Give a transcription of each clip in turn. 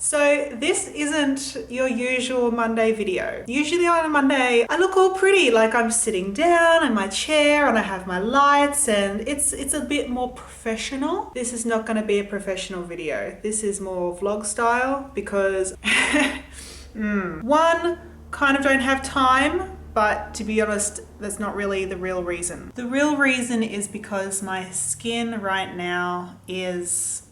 So this isn't your usual Monday video. Usually on a Monday, I look all pretty, like I'm sitting down in my chair and I have my lights and it's a bit more professional. This is not going to be a professional video. This is more vlog style because one, kind of don't have time, but to be honest, that's not really the real reason. The real reason is because my skin right now is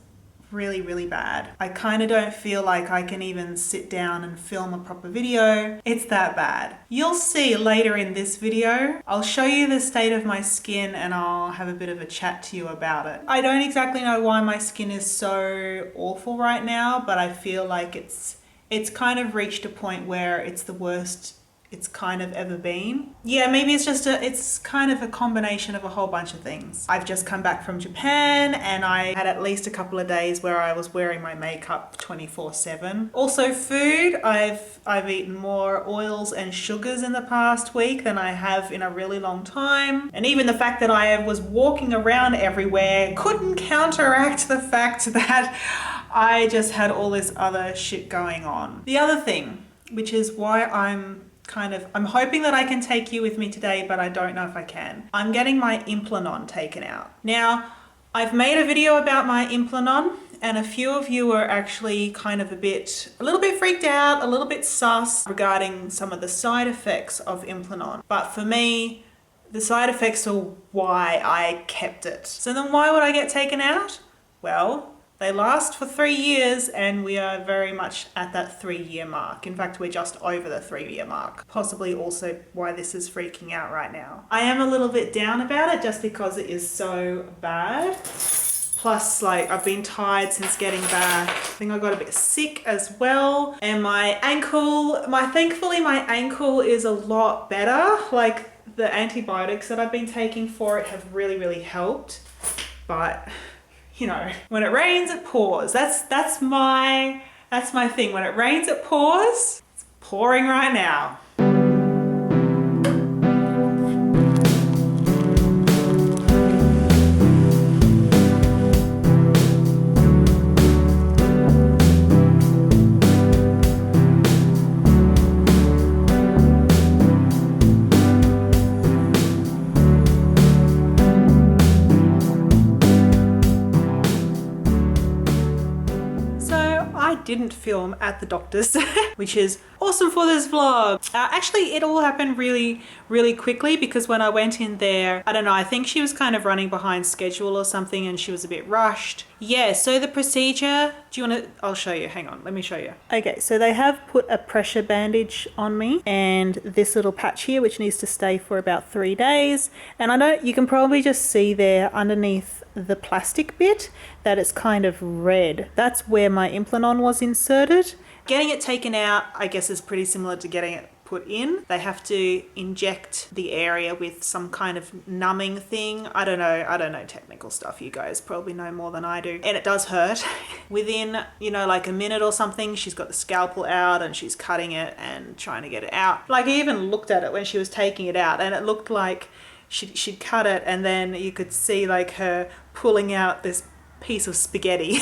really bad. I kind of don't feel like I can even sit down and film a proper video. It's that bad. You'll see later in this video, I'll show you the state of my skin and I'll have a bit of a chat to you about it. I don't exactly know why my skin is so awful right now, but I feel like it's kind of reached a point where it's the worst it's kind of ever been. Yeah, maybe it's kind of a combination of a whole bunch of things. I've just come back from Japan and I had at least a couple of days where I was wearing my makeup 24/7. Also food, I've eaten more oils and sugars in the past week than I have in a really long time. And even the fact that I was walking around everywhere couldn't counteract the fact that I just had all this other shit going on. The other thing, which is why I'm hoping that I can take you with me today, but I don't know if I can. I'm getting my Implanon taken out. Now, I've made a video about my Implanon and a few of you are actually kind of a little bit freaked out, a little bit sus regarding some of the side effects of Implanon. But for me, the side effects are why I kept it. So then why would I get taken out? Well, they last for 3 years and we are very much at that 3-year mark. In fact, we're just over the 3-year mark. Possibly also why this is freaking out right now. I am a little bit down about it just because it is so bad. Plus, like, I've been tired since getting back. I think I got a bit sick as well. And my ankle, thankfully my ankle is a lot better. Like, the antibiotics that I've been taking for it have really helped. But you know, when it rains, it pours. That's my thing. When it rains, it pours. It's pouring right now. Didn't film at the doctor's, which is awesome for this vlog. Actually, it all happened really quickly because when I went in there, I don't know, I think she was kind of running behind schedule or something and she was a bit rushed. Yeah, so the procedure, do you want to, I'll show you, hang on, let me show you. Okay, so they have put a pressure bandage on me and this little patch here, which needs to stay for about 3 days. And I know you can probably just see there underneath the plastic bit that it's kind of red. That's where my Implanon was inserted. Getting it taken out, I guess, is pretty similar to getting it put in. They have to inject the area with some kind of numbing thing. I don't know technical stuff. You guys probably know more than I do. And it does hurt. Within, you know, like a minute or something, she's got the scalpel out and she's cutting it and trying to get it out. Like, I even looked at it when she was taking it out and it looked like she'd cut it and then you could see like her pulling out this piece of spaghetti.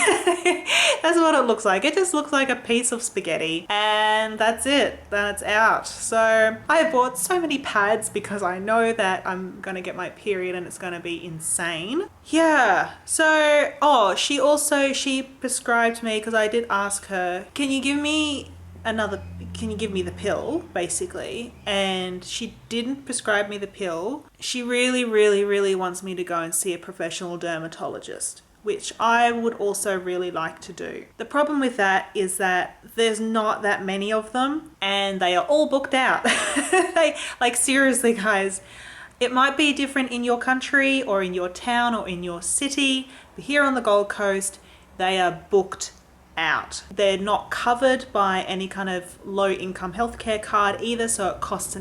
That's what it looks like. It just looks like a piece of spaghetti and that's it. That's out. So I bought so many pads because I know that I'm gonna get my period and it's gonna be insane. Yeah. So, she prescribed me, because I did ask her, can you give me the pill, basically? And she didn't prescribe me the pill. She really wants me to go and see a professional dermatologist, which I would also really like to do. The problem with that is that there's not that many of them and they are all booked out. Like, seriously guys, it might be different in your country or in your town or in your city, but here on the Gold Coast, they are booked out. They're not covered by any kind of low income healthcare card either, so it costs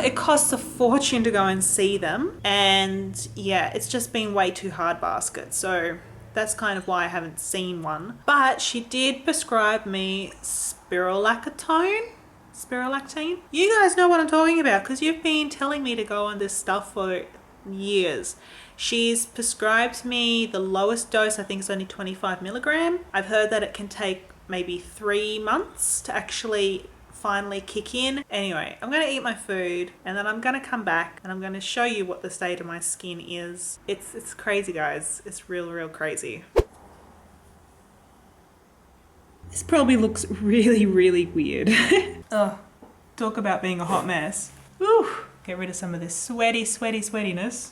it costs a fortune to go and see them. And yeah, it's just been way too hard basket. So that's kind of why I haven't seen one. But she did prescribe me spirulactone. You guys know what I'm talking about because you've been telling me to go on this stuff for years. She's prescribed me the lowest dose, I think is only 25 milligram. I've heard that it can take maybe 3 months to actually finally kick in. Anyway, I'm gonna eat my food and then I'm gonna come back and I'm gonna show you what the state of my skin is. It's crazy, guys. It's real crazy. This probably looks really weird. Ugh, talk about being a hot mess. Whew. Get rid of some of this sweatiness.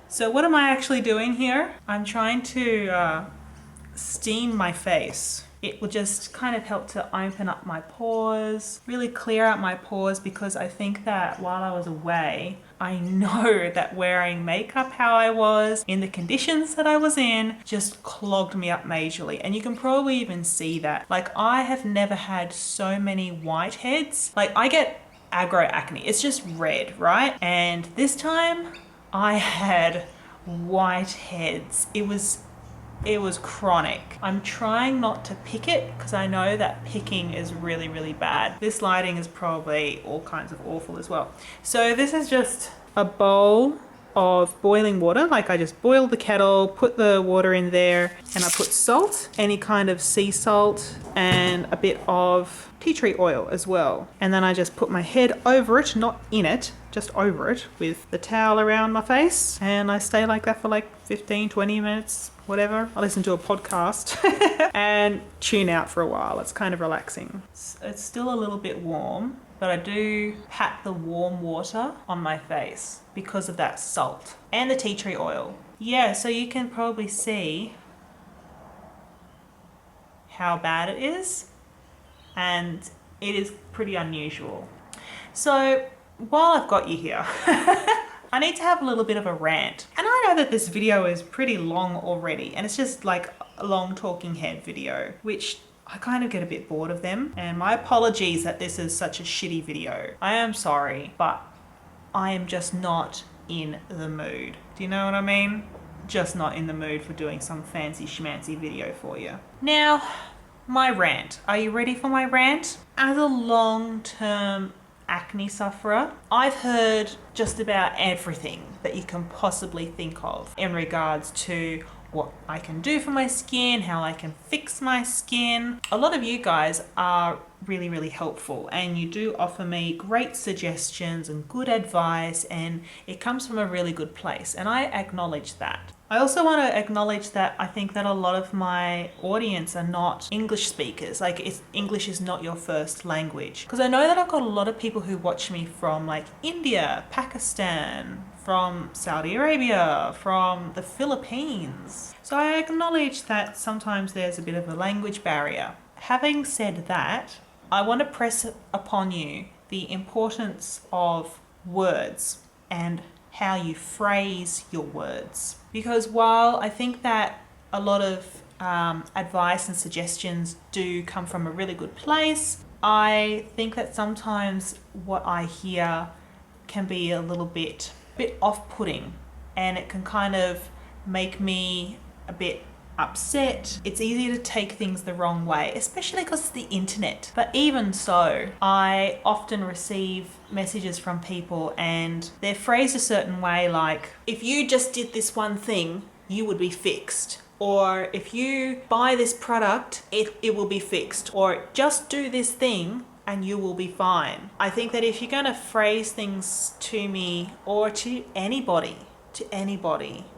So what am I actually doing here? I'm trying to steam my face. It will just kind of help to open up my pores, really clear out my pores, because I think that while I was away, I know that wearing makeup how I was, in the conditions that I was in, just clogged me up majorly. And you can probably even see that. Like, I have never had so many whiteheads. Like, I get aggro acne. It's just red, right? And this time I had whiteheads. It was chronic. I'm trying not to pick it because I know that picking is really bad. This lighting is probably all kinds of awful as well. So this is just a bowl of boiling water. Like, I just boil the kettle, put the water in there, and I put salt, any kind of sea salt, and a bit of tea tree oil as well. And then I just put my head over it, not in it, just over it, with the towel around my face. And I stay like that for like 15, 20 minutes, whatever. I listen to a podcast and tune out for a while. It's kind of relaxing. It's still a little bit warm, but I do pat the warm water on my face because of that salt and the tea tree oil. Yeah, so you can probably see how bad it is, and it is pretty unusual. So while I've got you here, I need to have a little bit of a rant. And I know that this video is pretty long already, and it's just like a long talking head video, which I kind of get a bit bored of them. And my apologies that this is such a shitty video. I am sorry, but I am just not in the mood. Do you know what I mean? Just not in the mood for doing some fancy schmancy video for you. Now, my rant. Are you ready for my rant? As a long-term acne sufferer, I've heard just about everything that you can possibly think of in regards to what I can do for my skin, how I can fix my skin. A lot of you guys are really helpful, and you do offer me great suggestions and good advice, and it comes from a really good place, and I acknowledge that. I also want to acknowledge that I think that a lot of my audience are not English speakers. Like, English is not your first language. Because I know that I've got a lot of people who watch me from like India, Pakistan, from Saudi Arabia, from the Philippines. So I acknowledge that sometimes there's a bit of a language barrier. Having said that, I want to press upon you the importance of words and how you phrase your words. Because while I think that a lot of advice and suggestions do come from a really good place, I think that sometimes what I hear can be a little bit off-putting, and it can kind of make me a bit upset. It's easy to take things the wrong way, especially because it's the internet. But even so, I often receive messages from people and they're phrased a certain way, like, if you just did this one thing, you would be fixed. Or if you buy this product, it will be fixed. Or just do this thing and you will be fine. I think that if you're going to phrase things to me or to anybody,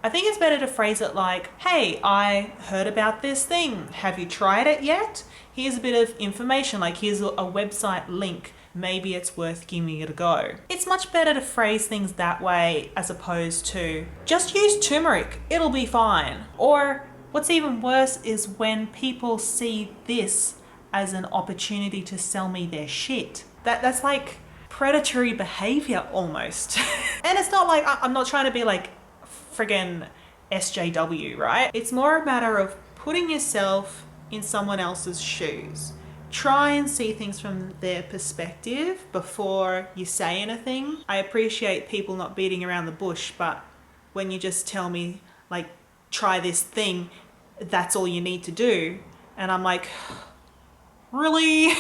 I think it's better to phrase it like, hey, I heard about this thing. Have you tried it yet? Here's a bit of information, like here's a website link. Maybe it's worth giving it a go. It's much better to phrase things that way as opposed to just use turmeric, it'll be fine. Or what's even worse is when people see this as an opportunity to sell me their shit. That's like predatory behavior almost. And it's not like, I'm not trying to be like friggin' SJW, right? It's more a matter of putting yourself in someone else's shoes. Try and see things from their perspective before you say anything. I appreciate people not beating around the bush, but when you just tell me like, try this thing, that's all you need to do. And I'm like, really?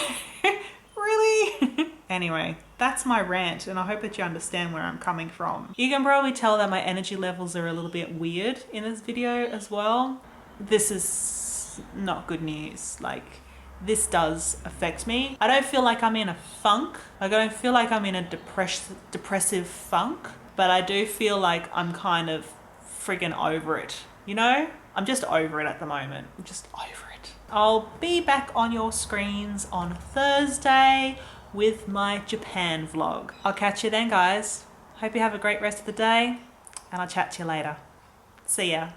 Really? Anyway, that's my rant, and I hope that you understand where I'm coming from. You can probably tell that my energy levels are a little bit weird in this video as well. This is not good news. Like, this does affect me. I don't feel like I'm in a funk. Like, I don't feel like I'm in a depressive funk, but I do feel like I'm kind of friggin' over it. You know? I'm just over it at the moment. I'm just over it. I'll be back on your screens on Thursday with my Japan vlog. I'll catch you then, guys. Hope you have a great rest of the day, and I'll chat to you later. See ya.